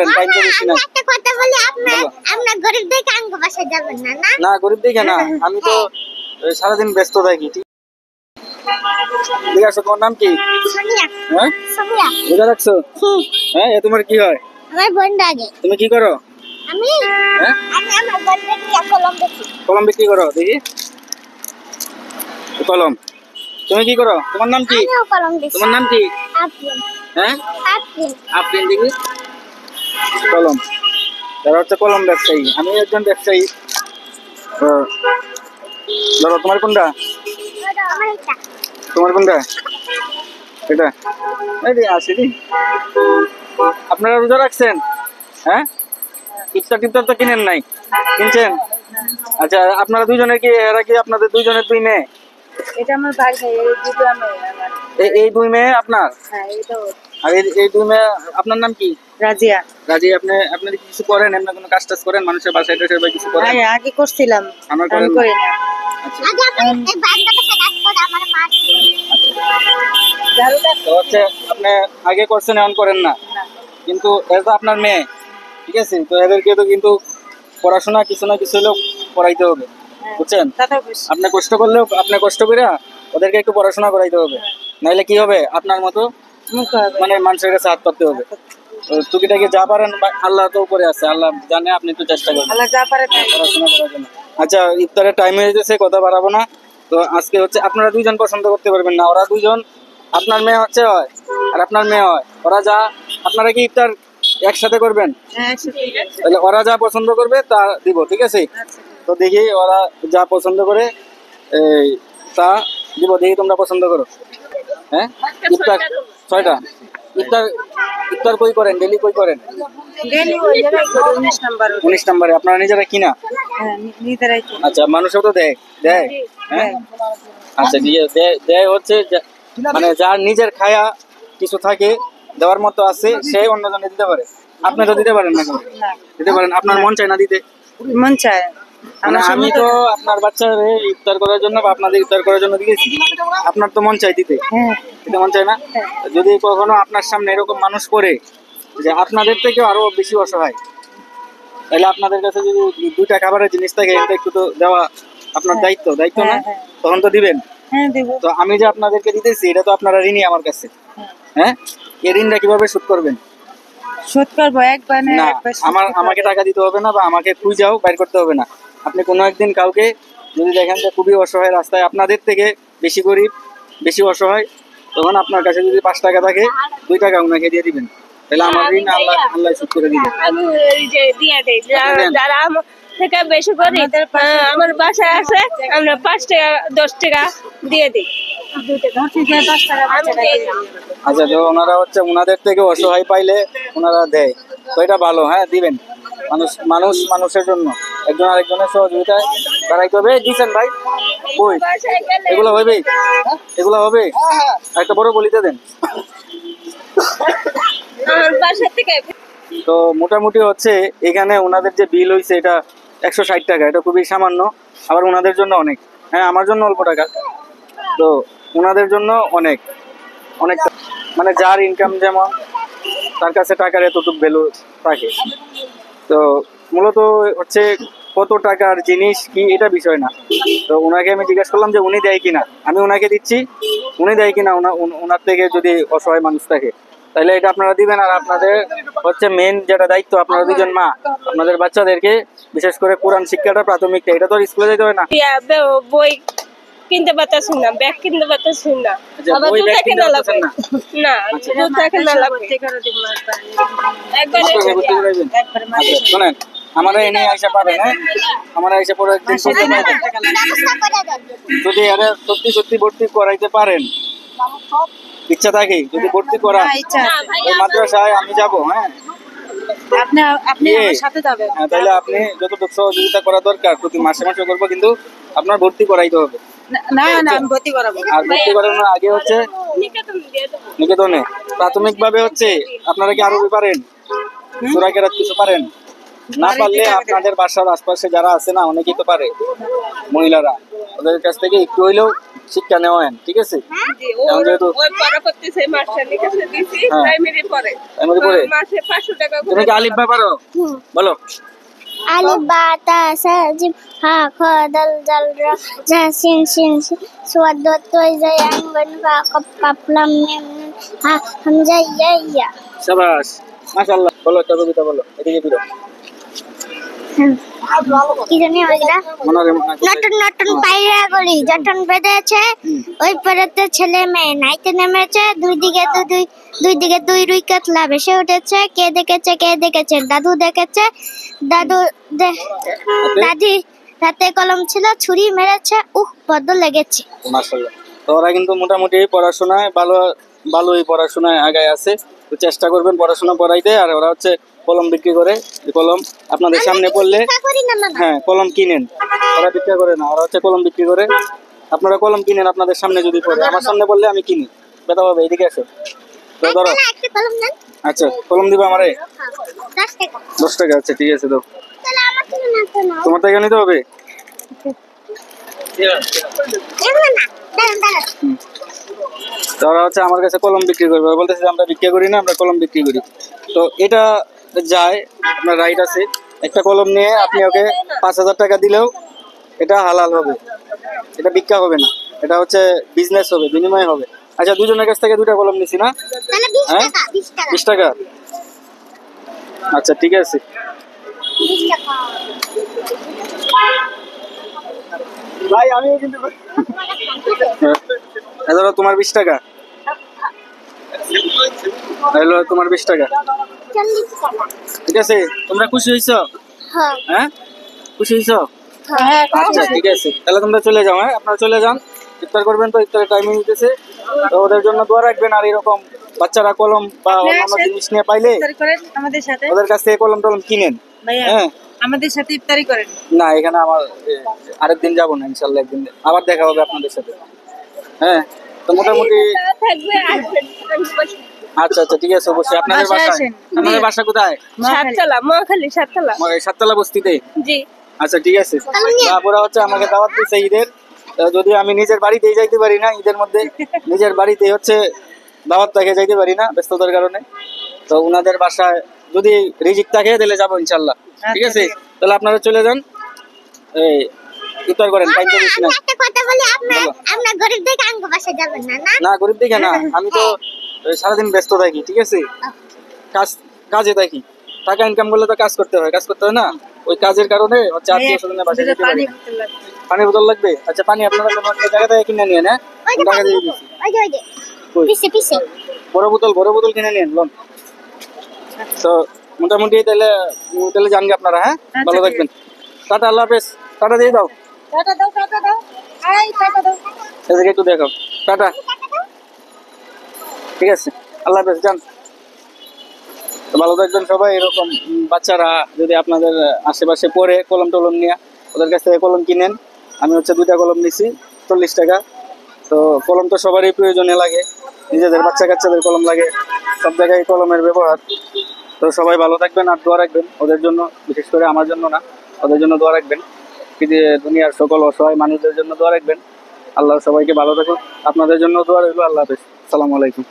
করেন, টাইম তো বেশি না। একটা কথা বলি, আপনার গরিব দেখে আঙ্গ বাসায় যাবেন না? না না, গরিব দেখে না, আমি তো সারাদিন ব্যস্ত থাকি। ঠিক আছে, তোমার নাম কি? সোনিয়া। হ্যাঁ, সোনিয়া। বুঝা রাখছো? হ্যাঁ, এ তোমার কি হয়? আমার বোন আগে। তুমি কি করো? আমি হ্যাঁ, আমার বোনকে নিয়ে কলম দেখি। কলম বিক্রি করো, দেখি কলম। তুমি কি করো? তোমার নাম কি? আমিও কলম দেখি। তোমার নাম কি? আফরিন। হ্যাঁ, আফরিন। আফরিন, দেখি কলম। তারা হচ্ছে কলম ব্যবসায়ী, আমি একজন ব্যবসায়ী। ধরো, তোমার কোনটা? আমার এটা। তোমার কোনটা? এটা। এই যে আসেনি। আপনারা রোজা রাখছেন? হ্যাঁ, ইফতার টিফতার তো কিনেন নাই, কিনছেন? আচ্ছা, আপনারা দুইজনের কি, এরা কি আপনাদের দুইজনের দুই মেয়ে? এটা আমার ভাই ভাই, এই দুটো আমার আমার। এই দুই মেয়ে আপনার? হ্যাঁ, এটা ওর। আর এই দুই মেয়ে, আপনার নাম কি? রাজিয়া। রাজি, আপনি কি কিছু করেন? এমনি কোনো কাজ টাজ করেন? মানুষের বাসায় টাসায় বা কিছু করেন? হ্যাঁ, আগে করছিলাম, আমার আমি করেন না? করি না। আচ্ছা, আগে আপনি এই বাচ্চাটাকে কাজ করে আমার মা। ঝাড়ুটা তো হচ্ছে আপনি আগে করছেন, এখন করেন না, কিন্তু এটা আপনার মেয়ে, ঠিক আছে? তো এদেরকে তো কিন্তু পড়াশোনা কিছু না কিছু হলেও পড়াইতে হবে, বুঝছেন? তাতে বেশি। আপনি কষ্ট করলেও, আপনি কষ্ট করে ওদেরকে একটু পড়াশোনা করাইতে হবে, নাইলে কি হবে? আপনার মতো মুখে হবে। মানে মানুষের কাছে হাত পাততে হবে। তো টুকিটাকি যা পারেন, আল্লাহ তো উপরে আছে, আল্লাহ জানে, আপনি একটু চেষ্টা করবেন আল্লাহ যা পারে তাই। পড়াশোনা করার জন্য। আচ্ছা, ইফতারের টাইম হয়ে যেতেছে, কথা বাড়াবো না। তো আজকে হচ্ছে আপনারা দুইজন পছন্দ করতে পারবেন না, ওরা দুইজন, আপনার মেয়ে হচ্ছে হয় আর আপনার মেয়ে হয়, ওরা যা, আপনারা কি ইফতার একসাথে করবেন? হ্যাঁ, একসাথে। তাহলে ওরা যা পছন্দ করবে তা দিব, ঠিক আছে? আচ্ছা। তো দেখি ওরা যা পছন্দ করে এই তা দিব, দেখি তোমরা পছন্দ করো। হ্যাঁ, ইফতার 6টা। ইফতার ইফতার কই করেন? ডেলি কই করেন? ডেলি ওই জায়গায় করি, 19 নাম্বার। 19 নম্বরে। আপনারা নিজেরা কিনা? হ্যাঁ, নিজেরাই করি। আচ্ছা, মানুষও তো দেয় দেয় হ্যাঁ, আচ্ছা, দেয় হচ্ছে মানে যার নিজের খায়া কিছু থাকে, দেওয়ার মতো আছে, সে অন্যজনে দিতে পারে। আপনি তো দিতে পারেন না কেন? না, দিতে পারেন, আপনার মন চায় না দিতে? মন চায়। মানে আমি তো আপনার বাচ্চার ইফতার করার জন্য বা আপনাদের ইফতার করার জন্য দিয়েছি, আপনার তো মন চাই দিতে, হ্যাঁ, দিতে মন চায় না? যদি কখনো আপনার সামনে এরকম মানুষ পড়ে যে আপনাদের থেকে আরো বেশি অসহায়, তাহলে আপনাদের কাছে যদি 2টা খাবারের জিনিস থাকে, এটা একটু তো দেওয়া আপনার দায়িত্ব, দায়িত্ব না? হ্যাঁ। তখন তো দিবেন। হ্যাঁ, দেব। তো আমি যে আপনাদেরকে দিতেছি, এটা তো আপনারা ঋণী আমার কাছে। হ্যাঁ, এই ঋণটা কিভাবে শোধ করবেন? শোধ করবো একবার না না, একবার শোধ করতে আমাকে হবে। টাকা দিতে হবে না, বা আমাকে খুঁজাও বাইর করতে হবে না। আপনি কোনো একদিন কাউকে যদি দেখেন যে খুবই অসহায়, রাস্তায় আপনাদের থেকে বেশি গরিব, বেশি অসহায়, তখন আপনার কাছে যদি 5 টাকা থাকে, 2 টাকা ওনাকে দিয়ে দিবেন, তাহলে আমার ঋণ আল্লাহ আল্লাহ শোধ করে দিবেন। আমি এই যে দিয়ে দেই, যারা আমার থেকে বেশি করি, আমার বাসায় আছে, আমরা 5 টাকা 10 টাকা দিয়ে দিই। 2 টাকা 10 টাকা আমি দিয়ে দিই। আচ্ছা, তো ওনারা হচ্ছে ওনাদের থেকে অসহায় পাইলে ওনারা দেয়, তো এটা ভালো। হ্যাঁ, দিবেন। মানুষের জন্য একজন আরেকজনের সহযোগিতায় দাঁড়াইতে হবে। দিচ্ছেন ভাই, বই বাসায় গেলে এগুলো হবে, এগুলো হবে। একটা বড় বলিতে দেন। আমার বাসা থেকে তো মোটামুটি হচ্ছে এখানে ওনাদের যে বিল হয়েছে, এটা 160 টাকা, এটা খুবই সামান্য, আবার ওনাদের জন্য অনেক। হ্যাঁ, আমার জন্য অল্প টাকা, তো ওনাদের জন্য অনেক অনেক। মানে যার ইনকাম যেমন, তার কাছে টাকার এতটুকু ভ্যালু থাকে। তো মূলত হচ্ছে কত টাকার জিনিস কি, এটা বিষয় না। তো ওনাকে আমি জিজ্ঞেস করলাম যে উনি দেয় কিনা, আমি ওনাকে দিচ্ছি, উনি দেয় কিনা ওনার থেকে যদি অসহায় মানুষ থাকে, তাহলে এটা আপনারা দিবেন। আর আপনাদের হচ্ছে মেন যেটা দায়িত্ব, আপনারা দুজন মা, আপনাদের বাচ্চাদেরকে বিশেষ করে কোরআন শিক্ষাটা প্রাথমিকটা, এটা তো স্কুলে যেতে হয় না। বই কিনতে পারতেছি না, ব্যাগ কিনতে পারতেছি না, আচ্ছা, আবার বই ব্যাগ জুতা কিনতে কেনা পারতেছেন লাগবে। না? না, জুতা কেনা লাগবে। একবার কোথায় ভর্তি করাইবেন? আচ্ছা, শোনেন, আমরা এনে আইসা পাবেন, হ্যাঁ, আমরা আইসা পরে একদিন করতে পারবেন। ব্যবস্থা করে দেন। যদি এরা সত্যি সত্যি ভর্তি করাইতে পারেন, ইচ্ছা থাকে যদি ভর্তি করা, হ্যাঁ, ইচ্ছা আছে। ওই মাদ্রাসায় আমি যাব। হ্যাঁ, আপনি আপনি ইয়ে, আমার সাথে যাবেন। হ্যাঁ, তাহলে আপনি যতটুকু সহযোগিতা করা দরকার প্রতি মাসে মাসে করবো, কিন্তু আপনার ভর্তি করাইতে হবে। না না, আমি ভর্তি করাবো। আর ভর্তি করানোর আগে হচ্ছে নিকেতন দিয়ে দেবো। নিকেতনে প্রাথমিক ভাবে হচ্ছে, আপনারা কি আরবি পারেন? সূরা কেরাত কিছু পারেন? না পারলে আপনাদের বাসার আশপাশে যারা আছে না, অনেকেই তো পারে মহিলারা, ওদের কাছ থেকে একটু হইলেও শিক্ষা নেওয়ান, ঠিক আছে? জি, ওর ওই পড়া করতেছে মাস্টারের কাছে দিছি হ্যাঁ। প্রাইমারি পড়ে। প্রাইমারি পড়ে? মাসে 500 টাকা করে। তুমি কি আলিফ বা পারো? বলো। আলিফ বা তা সা জিম হা খ দাল জাল রা জা সিন সিন সোয়াদ দত তৈ জাই আইন ওয়ান ফা কফ কাফ লাম মিম নুন হা হামজা ইয়া ইয়া। শাবাশ, মাশাআল্লাহ। বলো একটা কবিতা বলো, এদিকে ফিরো। কি জানি ওইটা? মনে হয় নতুন নতুন পায়রা গলি জটন বেঁধেছে, ওই পাড়াতে ছেলে মেয়ে নাইতে নেমেছে, দুই দিকে দুই রুই কাতলা ভেসে উঠেছে, কে দেখেছে দাদু দেখেছে, দাদি হাতে কলম ছিল, ছুরি মেরেছে, বড্ড লেগেছে। মাশাআল্লাহ। তো ওরা কিন্তু মোটামুটি পড়াশোনায় ভালোই পড়াশোনায় আগায় আছে। তো চেষ্টা করবেন পড়াশোনা পড়াইতে। আর ওরা হচ্ছে কলম বিক্রি করে, এই কলম আপনাদের সামনে পড়লে, করি না মামা। হ্যাঁ কলম কিনেন, ওরা বিক্রি করে না, ওরা হচ্ছে কলম বিক্রি করে। আপনারা কলম কিনেন, আপনাদের সামনে যদি পড়ে, আমার সামনে পড়লে আমি কিনি, বেটা বাবা এদিকে আসো। তো ধরো, না, একটা কলম দেন। আচ্ছা কলম দিবা আমারে? 10 টাকা। 10 টাকা, আচ্ছা ঠিক আছে। তো তাহলে আমার থেকে না তো নাও। তোমার থেকে নিতে হবে? এগুলো না, দাঁড়ান। তো ওরা হচ্ছে আমার কাছে কলম বিক্রি করবে, ওরা বলতেছে যে আমরা বিক্রি করি না, আমরা কলম বিক্রি করি। তো এটা যায়, আপনার রাইট আছে। একটা কলম নিয়ে আপনি ওকে 5,000 টাকা দিলেও এটা হালাল হবে, এটা বিক্রি হবে না, এটা হচ্ছে বিজনেস হবে, বিনিময় হবে। আচ্ছা, দুজনের কাছ থেকে 2টা কলম নিছি না? তাহলে 20 হ্যাঁ? টাকা, 20 টাকা। 20 টাকা, আচ্ছা ঠিক আছে। 20 টাকা। ভাই আমি কিন্তু ধরো তোমার 20 টাকা, হলো তোমার 20 টাকা, 40 টাকা। ঠিক আছে? তোমরা খুশি হইছো? হ্যাঁ। হ্যাঁ খুশি হইছো? হ্যাঁ, আচ্ছা ঠিক আছে, তাহলে তোমরা চলে যাও। হ্যাঁ আপনারা চলে যান, ইফতার করবেন। তো ইফতারের টাইমিং দিতেছে, তো ওদের জন্য দোয়া রাখবেন। আর এরকম বাচ্চারা কলম বা অন্যান্য জিনিস নিয়ে পাইলে ইফতারি করেন আমাদের সাথে ওদের কাছ থেকে কলম টলম কিনেন। ভাইয়া, হ্যাঁ আমাদের সাথে ইফতারি করেন। না, এখানে আমার আরেকদিন যাবো না, ইনশাল্লাহ একদিন আবার দেখা হবে আপনাদের সাথে। হ্যাঁ, তো মোটামুটি থাকবে আসবেন আমি বসে। আচ্ছা আচ্ছা ঠিক আছে, অবশ্যই। আপনাদের বাসায় বাসা, আসেন। আপনাদের বাসা কোথায়? সাততলা, মহাখালী সাততলা। সাততলা বস্তিতে? জি। আচ্ছা ঠিক আছে। তারপরে হচ্ছে আমাকে দাওয়াত দিচ্ছে ঈদের, তো যদি আমি নিজের বাড়িতেই যাইতে পারি না, ঈদের মধ্যে নিজের বাড়িতে হচ্ছে দাওয়াত থাকে, যাইতে পারি না ব্যস্ততার কারণে। তো ওনাদের বাসায় যদি রিজিক থাকে তাহলে যাবো ইনশাল্লাহ, ঠিক আছে? তাহলে আপনারা চলে যান, এই ইফতার করেন, টাইম তো বেশি না। আমি একটা কথা বলি, বলো। আপনার গরিব দেখে আঙ্গ বাসায় যাবেন না, না? না গরিব দেখে না, আমি তো সারাদিন ব্যস্ত থাকি, ঠিক আছে? কাজে থাকি, টাকা ইনকাম করলে তো কাজ করতে হয় না, ওই কাজের কারণে হচ্ছে আত্মীয় স্বজনের বাসায় যেতে পারি না। পানির বোতল লাগবে? আচ্ছা পানি আপনারা কোনো একটা জায়গা থেকে কিনে নিয়ে না, ওই যে টাকা দিয়ে দিচ্ছি। ওই যে কই? পিছে বড় বোতল কিনে নিন লোন। তো মোটামুটি তাহলে জানগে আপনারা। হ্যাঁ ভালো থাকবেন, টাটা, আল্লাহ হাফেজ। টাটা দিয়ে দাও, টাটা দাও, টাটা দাও। এই টাটা দাও। এদিকে একটু দেখো, টাটা, ঠিক আছে, আল্লাহ হাফেজ, যান। তো ভালো থাকবেন সবাই। এরকম বাচ্চারা যদি আপনাদের আশেপাশে পড়ে কলম টলম নিয়ে, ওদের কাছ থেকে কলম কিনেন। আমি হচ্ছে 2টা কলম নিছি, 40 টাকা। তো কলম তো সবারই প্রয়োজনে লাগে, নিজেদের বাচ্চা কাচ্চাদের কলম লাগে, সব জায়গায় কলমের ব্যবহার। তো সবাই ভালো থাকবেন আর দোয়া রাখবেন ওদের জন্য, বিশেষ করে আমার জন্য না, ওদের জন্য দোয়া রাখবেন। দুনিয়ার সকল অসহায় মানুষদের জন্য দোয়া রাখবেন। আল্লাহ সবাইকে ভালো থাকুন, আপনাদের জন্য দোয়া রইল। আল্লাহ হাফেজ, আসসালামু আলাইকুম।